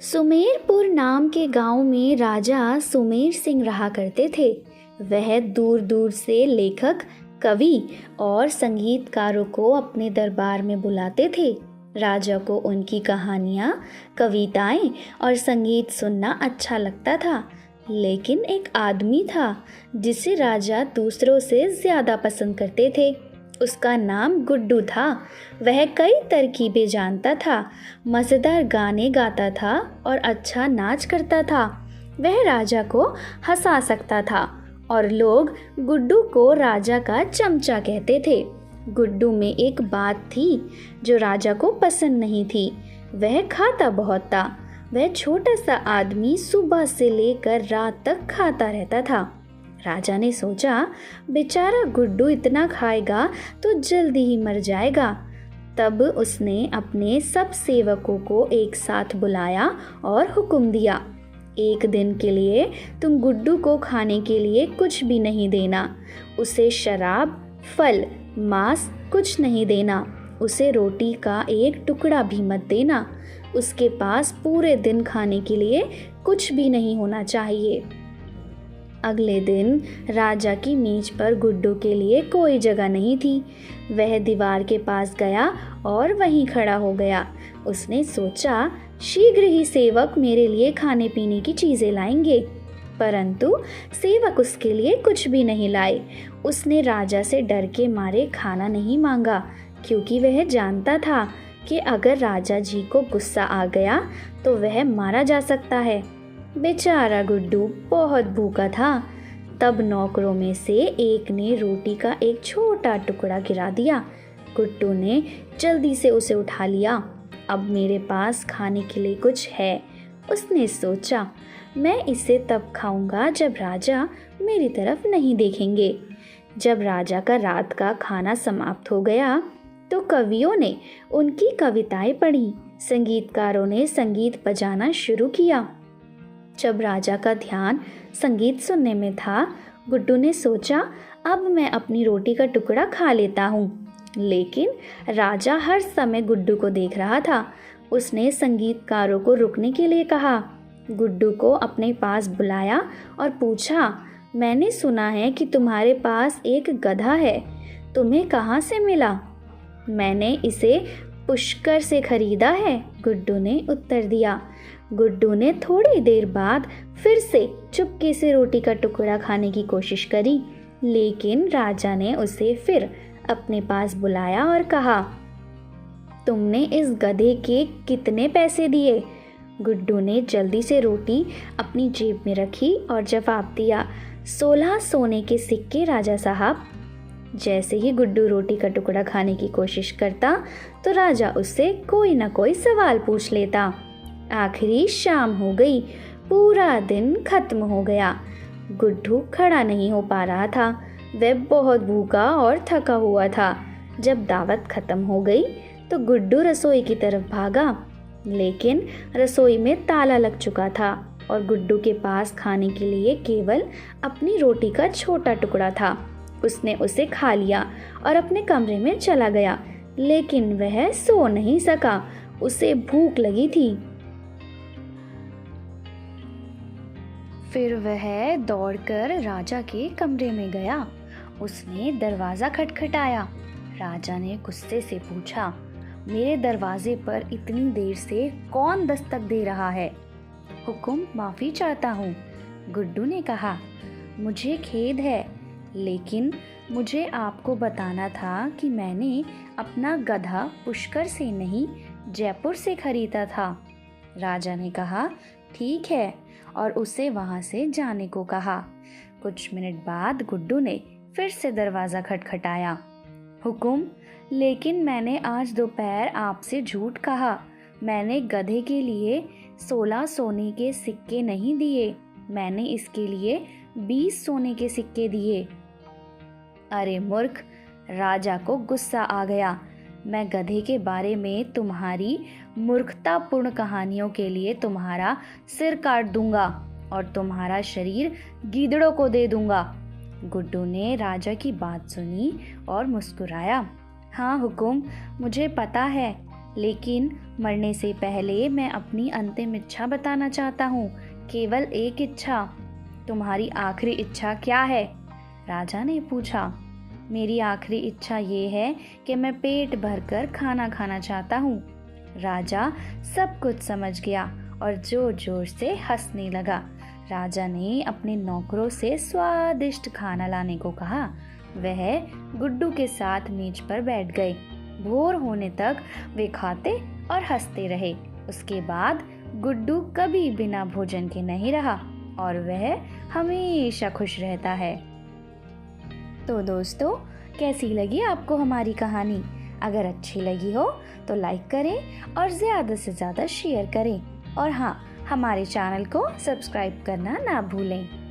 सुमेरपुर नाम के गांव में राजा सुमेर सिंह रहा करते थे। वह दूर दूर से लेखक, कवि और संगीतकारों को अपने दरबार में बुलाते थे। राजा को उनकी कहानियाँ, कविताएं और संगीत सुनना अच्छा लगता था। लेकिन एक आदमी था जिसे राजा दूसरों से ज़्यादा पसंद करते थे। उसका नाम गुड्डू था। वह कई तरकीबें जानता था, मज़ेदार गाने गाता था और अच्छा नाच करता था। वह राजा को हंसा सकता था और लोग गुड्डू को राजा का चमचा कहते थे। गुड्डू में एक बात थी जो राजा को पसंद नहीं थी। वह खाता बहुत था। वह छोटा सा आदमी सुबह से लेकर रात तक खाता रहता था। राजा ने सोचा, बेचारा गुड्डू इतना खाएगा तो जल्दी ही मर जाएगा। तब उसने अपने सब सेवकों को एक साथ बुलाया और हुक्म दिया, एक दिन के लिए तुम गुड्डू को खाने के लिए कुछ भी नहीं देना। उसे शराब, फल, मांस कुछ नहीं देना। उसे रोटी का एक टुकड़ा भी मत देना। उसके पास पूरे दिन खाने के लिए कुछ भी नहीं होना चाहिए। अगले दिन राजा की मेज पर गुड्डू के लिए कोई जगह नहीं थी। वह दीवार के पास गया और वहीं खड़ा हो गया। उसने सोचा, शीघ्र ही सेवक मेरे लिए खाने पीने की चीज़ें लाएंगे। परंतु सेवक उसके लिए कुछ भी नहीं लाए। उसने राजा से डर के मारे खाना नहीं मांगा, क्योंकि वह जानता था कि अगर राजा जी को गुस्सा आ गया तो वह मारा जा सकता है। बेचारा गुड्डू बहुत भूखा था। तब नौकरों में से एक ने रोटी का एक छोटा टुकड़ा गिरा दिया। गुड्डू ने जल्दी से उसे उठा लिया। अब मेरे पास खाने के लिए कुछ है, उसने सोचा। मैं इसे तब खाऊंगा जब राजा मेरी तरफ नहीं देखेंगे। जब राजा का रात का खाना समाप्त हो गया तो कवियों ने उनकी कविताएं पढ़ी, संगीतकारों ने संगीत बजाना शुरू किया। जब राजा का ध्यान संगीत सुनने में था, गुड्डू ने सोचा, अब मैं अपनी रोटी का टुकड़ा खा लेता हूँ। लेकिन राजा हर समय गुड्डू को देख रहा था। उसने संगीतकारों को रुकने के लिए कहा, गुड्डू को अपने पास बुलाया और पूछा, मैंने सुना है कि तुम्हारे पास एक गधा है, तुम्हें कहाँ से मिला? मैंने इसे पुष्कर से खरीदा है, गुड्डू ने उत्तर दिया। गुड्डू ने थोड़ी देर बाद फिर से चुपके से रोटी का टुकड़ा खाने की कोशिश करी, लेकिन राजा ने उसे फिर अपने पास बुलाया और कहा, तुमने इस गधे के कितने पैसे दिए? गुड्डू ने जल्दी से रोटी अपनी जेब में रखी और जवाब दिया, 16 सोने के सिक्के राजा साहब। जैसे ही गुड्डू रोटी का टुकड़ा खाने की कोशिश करता तो राजा उससे कोई ना कोई सवाल पूछ लेता। आखिरी शाम हो गई, पूरा दिन खत्म हो गया। गुड्डू खड़ा नहीं हो पा रहा था। वह बहुत भूखा और थका हुआ था। जब दावत खत्म हो गई तो गुड्डू रसोई की तरफ भागा, लेकिन रसोई में ताला लग चुका था और गुड्डू के पास खाने के लिए केवल अपनी रोटी का छोटा टुकड़ा था। उसने उसे खा लिया और अपने कमरे में चला गया, लेकिन वह सो नहीं सका। उसे भूख लगी थी। फिर वह दौड़कर राजा के कमरे में गया। उसने दरवाज़ा खटखटाया। राजा ने गुस्से से पूछा, मेरे दरवाजे पर इतनी देर से कौन दस्तक दे रहा है? हुकुम, माफ़ी चाहता हूँ, गुड्डू ने कहा। मुझे खेद है, लेकिन मुझे आपको बताना था कि मैंने अपना गधा पुष्कर से नहीं, जयपुर से खरीदा था। राजा ने कहा, ठीक है, और उसे वहाँ से जाने को कहा। कुछ मिनट बाद गुड्डू ने फिर से दरवाज़ा खटखटाया। हुकुम, लेकिन मैंने आज दोपहर आपसे झूठ कहा। मैंने गधे के लिए 16 सोने के सिक्के नहीं दिए, मैंने इसके लिए 20 सोने के सिक्के दिए। अरे मूर्ख, राजा को गुस्सा आ गया। मैं गधे के बारे में तुम्हारी मूर्खतापूर्ण कहानियों के लिए तुम्हारा सिर काट दूंगा और तुम्हारा शरीर गीदड़ों को दे दूंगा। गुड्डू ने राजा की बात सुनी और मुस्कुराया। हाँ हुकुम, मुझे पता है, लेकिन मरने से पहले मैं अपनी अंतिम इच्छा बताना चाहता हूँ, केवल एक इच्छा। तुम्हारी आखिरी इच्छा क्या है? राजा ने पूछा। मेरी आखिरी इच्छा ये है कि मैं पेट भरकर खाना खाना चाहता हूँ। राजा सब कुछ समझ गया और जोर जोर से हंसने लगा। राजा ने अपने नौकरों से स्वादिष्ट खाना लाने को कहा। वह गुड्डू के साथ मेज पर बैठ गए। भोर होने तक वे खाते और हंसते रहे। उसके बाद गुड्डू कभी बिना भोजन के नहीं रहा और वह हमेशा खुश रहता है। तो दोस्तों, कैसी लगी आपको हमारी कहानी? अगर अच्छी लगी हो तो लाइक करें और ज़्यादा से ज़्यादा शेयर करें। और हाँ, हमारे चैनल को सब्सक्राइब करना ना भूलें।